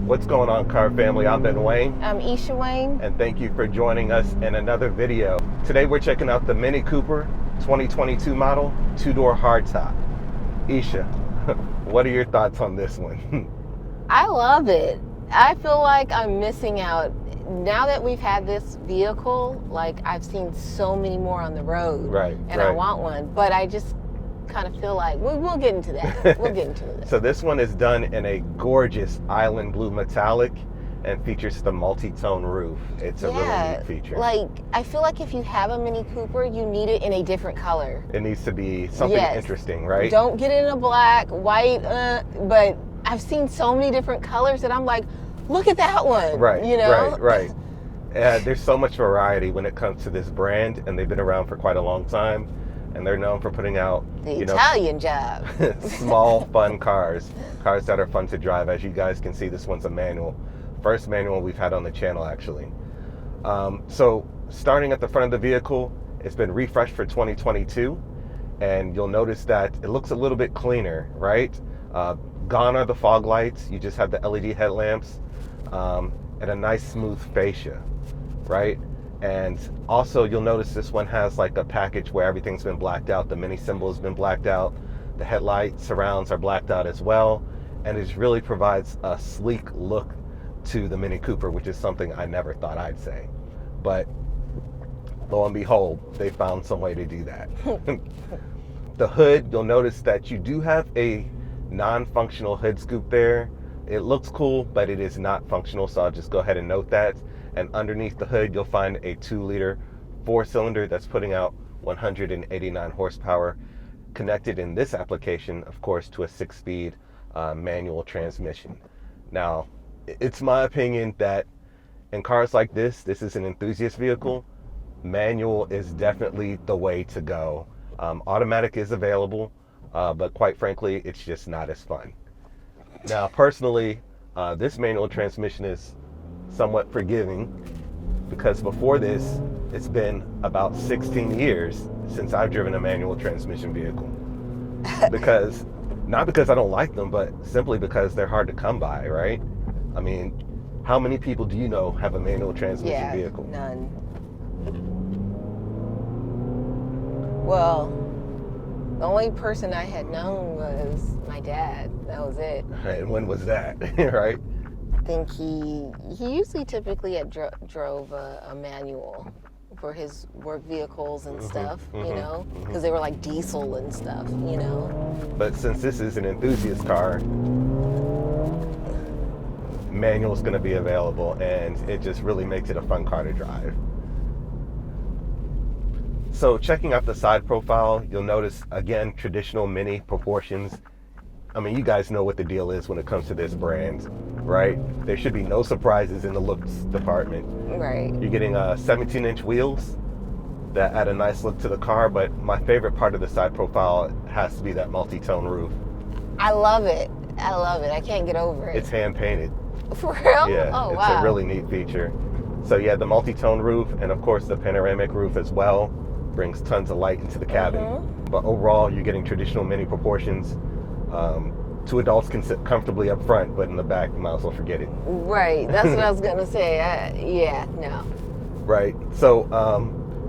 What's going on, car family? I'm Ben Wayne. I'm Isha Wayne. And thank you for joining us in another video. Today we're checking out the Mini Cooper 2022 model, two-door hardtop. Isha, what are your thoughts on this one? I love it. I feel like I'm missing out. Now that we've had this vehicle, like I've seen so many more on the road. Right. And I want one, but I just kind of feel like we'll get into that. We'll get into that. So this one is done in a gorgeous island blue metallic and features the multi-tone roof. It's a really neat feature. Like, I feel like if you have a Mini Cooper, you need it in a different color. It needs to be something interesting, right? Don't get it in a black, white, but I've seen so many different colors that I'm like, look at that one. Right, you know? right. There's so much variety when it comes to this brand, and they've been around for quite a long time, and they're known for putting out the Italian job. small, fun cars that are fun to drive. As you guys can see, this one's a manual. First manual we've had on the channel, actually. So starting at the front of the vehicle, it's been refreshed for 2022, and you'll notice that it looks a little bit cleaner, right? Gone are the fog lights. You just have the LED headlamps and a nice smooth fascia, right? And also you'll notice this one has like a package where everything's been blacked out. The mini symbol has been blacked out. The headlight surrounds are blacked out as well. And it really provides a sleek look to the Mini Cooper, which is something I never thought I'd say. But lo and behold, they found some way to do that. The hood, you'll notice that you do have a non-functional hood scoop there. It looks cool, but it is not functional, so I'll just go ahead and note that. And underneath the hood, you'll find a 2-liter 4-cylinder that's putting out 189 horsepower, connected in this application, of course, to a 6-speed manual transmission. Now, it's my opinion that in cars like this is an enthusiast vehicle. Manual is definitely the way to go. Automatic is available, but quite frankly, it's just not as fun. Now, personally, this manual transmission is somewhat forgiving because before this, it's been about 16 years since I've driven a manual transmission vehicle. Not because I don't like them, but simply because they're hard to come by, right? I mean, how many people do you know have a manual transmission vehicle? None. Well, the only person I had known was my dad. That was it. And when was that, right? I think he usually typically drove a manual for his work vehicles and stuff, you know, because they were like diesel and stuff, you know. But since this is an enthusiast car, manual is going to be available, and it just really makes it a fun car to drive. So checking out the side profile, you'll notice, again, traditional Mini proportions. I mean, you guys know what the deal is when it comes to this brand, right? There should be no surprises in the looks department. Right. You're getting 17-inch wheels that add a nice look to the car, but my favorite part of the side profile has to be that multi-tone roof. I love it. I can't get over it. It's hand-painted. For real? Yeah, oh, it's wow. a really neat feature. So yeah, the multi-tone roof and of course the panoramic roof as well brings tons of light into the cabin. But overall, you're getting traditional Mini proportions. 2 adults can sit comfortably up front, but in the back, you might as well forget it. Right, that's what I was gonna say. No. Right, so,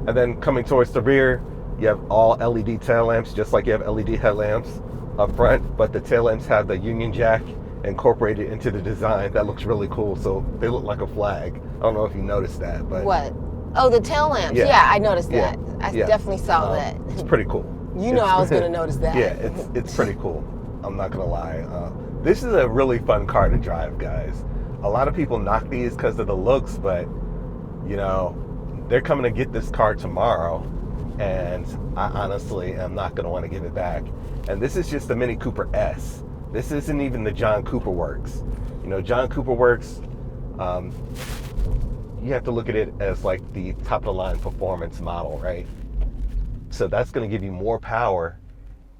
and then coming towards the rear, you have all LED tail lamps, just like you have LED headlamps up front, but the tail lamps have the Union Jack incorporated into the design. That looks really cool, so they look like a flag. I don't know if you noticed that, but... What? Oh, the tail lamps. Yeah, I noticed that. I definitely saw that. It's pretty cool. You know I was going to notice that. Yeah, it's pretty cool. I'm not going to lie. This is a really fun car to drive, guys. A lot of people knock these because of the looks, but, you know, they're coming to get this car tomorrow, and I honestly am not going to want to give it back. And this is just the Mini Cooper S. This isn't even the John Cooper Works. You know, John Cooper Works, you have to look at it as like the top of the line performance model, right? So that's going to give you more power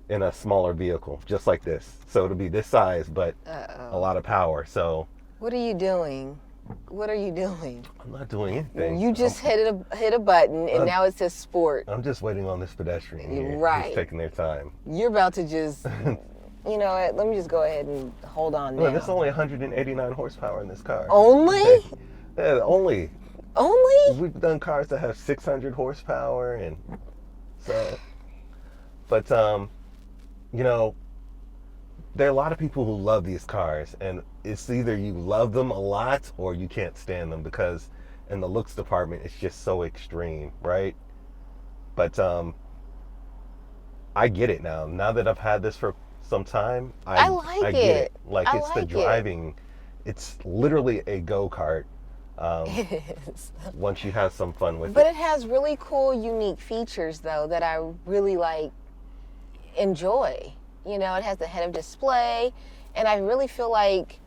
in a smaller vehicle, just like this. So it'll be this size, but a lot of power. So what are you doing? What are you doing? I'm not doing anything. You just hit a button, and now it says sport. I'm just waiting on this pedestrian here. Right. Just taking their time. You're about to just You know what? Let me just go ahead and hold on now. Well, there's only 189 horsepower in this car. Only? Yeah, only. Only? We've done cars that have 600 horsepower, and so. But you know, there are a lot of people who love these cars, and it's either you love them a lot or you can't stand them, because in the looks department it's just so extreme, right? But I get it now. Now that I've had this for some time, I like get it. Like, it's the driving. It's literally a go-kart. It is. Once you have some fun with it. But it has really cool, unique features, though, that I really enjoy. You know, it has the head-up display, and I really feel like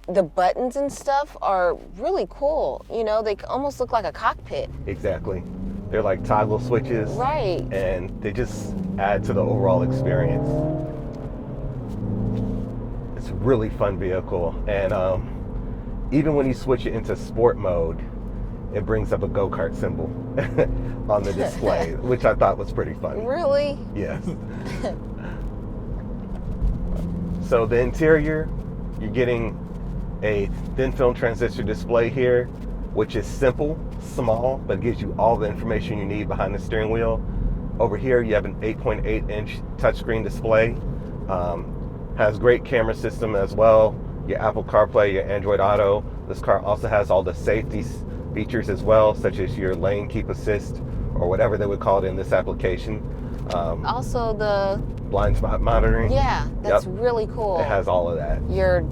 the buttons and stuff are really cool. You know, they almost look like a cockpit. Exactly. They're like toggle switches. Right. And they just add to the overall experience. It's a really fun vehicle. And even when you switch it into sport mode, it brings up a go-kart symbol on the display, which I thought was pretty funny. Really? Yes. So the interior, you're getting a thin film transistor display here, which is simple, small, but gives you all the information you need behind the steering wheel. Over here, you have an 8.8-inch touchscreen display. Has great camera system as well. Your Apple CarPlay, your Android Auto. This car also has all the safety features as well, such as your lane keep assist, or whatever they would call it in this application. Also the blind spot monitoring. Yeah, that's really cool. It has all of that. Your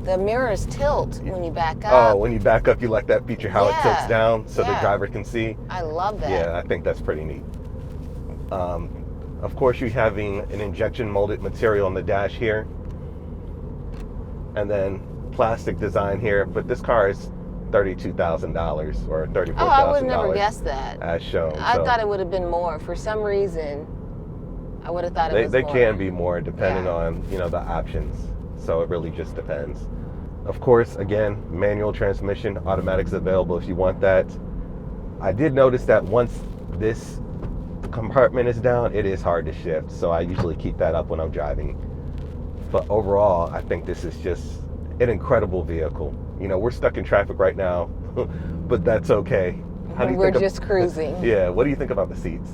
the mirrors tilt when you back up. Oh, when you back up, you like that feature how it tilts down so the driver can see. I love that. Yeah, I think that's pretty neat. Of course, you're having an injection molded material on the dash here, and then plastic design here. But this car is $32,000 or $34,000. Oh, I would have never guessed that. As shown. I thought it would have been more. For some reason, I would have thought it was more. They can be more depending on, you know, the options. So it really just depends. Of course, again, manual transmission, automatic's available if you want that. I did notice that once this compartment is down, it is hard to shift. So I usually keep that up when I'm driving. But overall, I think this is just an incredible vehicle. You know, we're stuck in traffic right now, but that's okay. We're just cruising. Yeah, what do you think about the seats?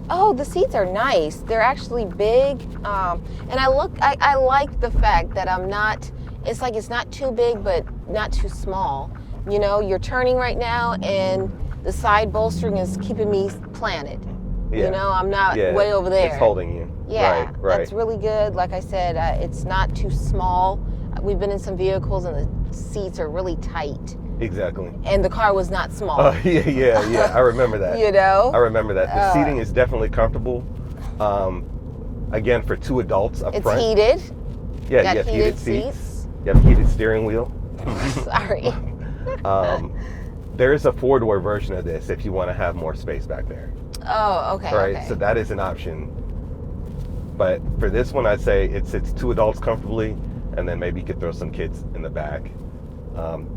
Oh, the seats are nice. They're actually big, and I like the fact that it's like it's not too big, but not too small. You know, you're turning right now, and the side bolstering is keeping me planted. Yeah. You know, I'm not way over there. It's holding you. Yeah, right. That's really good. Like I said, it's not too small. We've been in some vehicles, and the seats are really tight. Exactly. And the car was not small. Oh, yeah. I remember that. You know? I remember that. The seating is definitely comfortable. Again, for two adults up front. It's heated. Yeah, you have heated seats. You have a heated steering wheel. Sorry. There is a four-door version of this if you want to have more space back there. Oh, okay. Right, okay. so that is an option. But for this one, I'd say it sits two adults comfortably, and then maybe you could throw some kids in the back.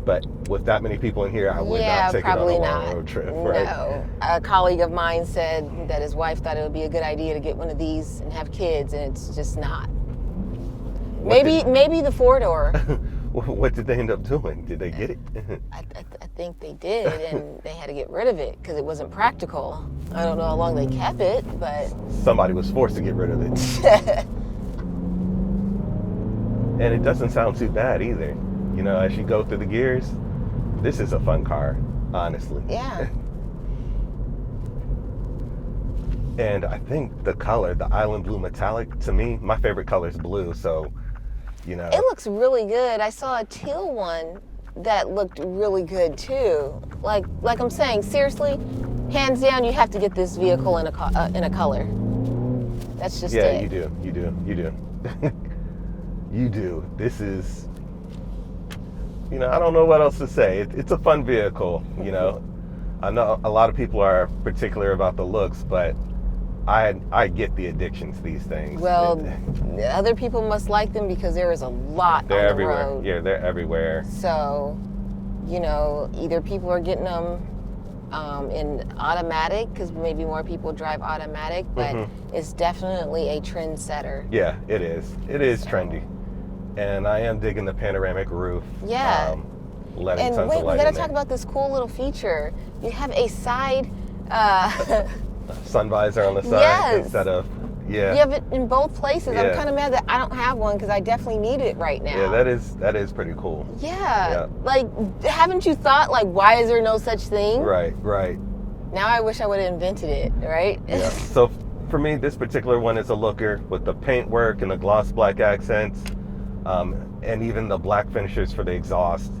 But with that many people in here, I would not take it on a long road trip, right? No. A colleague of mine said that his wife thought it would be a good idea to get one of these and have kids, and it's just not. Maybe the four-door. What did they end up doing? Did they get it? I think they did, and they had to get rid of it because it wasn't practical. I don't know how long they kept it, but... Somebody was forced to get rid of it. And it doesn't sound too bad either. You know, as you go through the gears, this is a fun car, honestly. Yeah. And I think the color, the island blue metallic, to me, my favorite color is blue, so, you know. It looks really good. I saw a teal one that looked really good too. Like I'm saying, seriously, hands down, you have to get this vehicle in a color. That's just it. Yeah, you do. You do. This is, you know, I don't know what else to say. It's a fun vehicle, you know. I know a lot of people are particular about the looks, but I get the addiction to these things. Well, other people must like them because there is a lot on the everywhere. road. Yeah, they're everywhere. So, you know, either people are getting them in automatic, because maybe more people drive automatic, but it's definitely a trendsetter. Yeah, it is. It is trendy. And I am digging the panoramic roof. Yeah. Letting And tons wait, of we light gotta in talk there. about this cool little feature. You have a side, Sun visor on the side Yes. instead of, you have it in both places. I'm Yeah. kind of mad that I don't have one because I definitely need it right now. Yeah, that is pretty cool. Yeah. Like, haven't you thought, like, why is there no such thing? Right. Now I wish I would have invented it, right? Yeah. So for me, this particular one is a looker with the paintwork and the gloss black accents, and even the black finishers for the exhaust.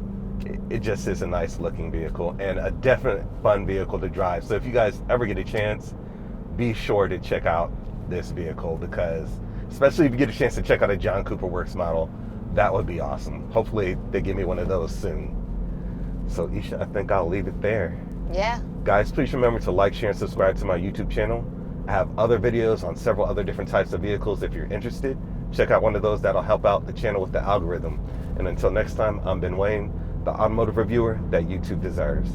It just is a nice looking vehicle and a definite fun vehicle to drive. So if you guys ever get a chance, be sure to check out this vehicle, because especially if you get a chance to check out a John Cooper Works model, that would be awesome. Hopefully they give me one of those soon. So Isha, I think I'll leave it there. Yeah. Guys, please remember to like, share, and subscribe to my YouTube channel. I have other videos on several other different types of vehicles. If you're interested, check out one of those. That'll help out the channel with the algorithm. And until next time, I'm Ben Wayne, the automotive reviewer that YouTube deserves.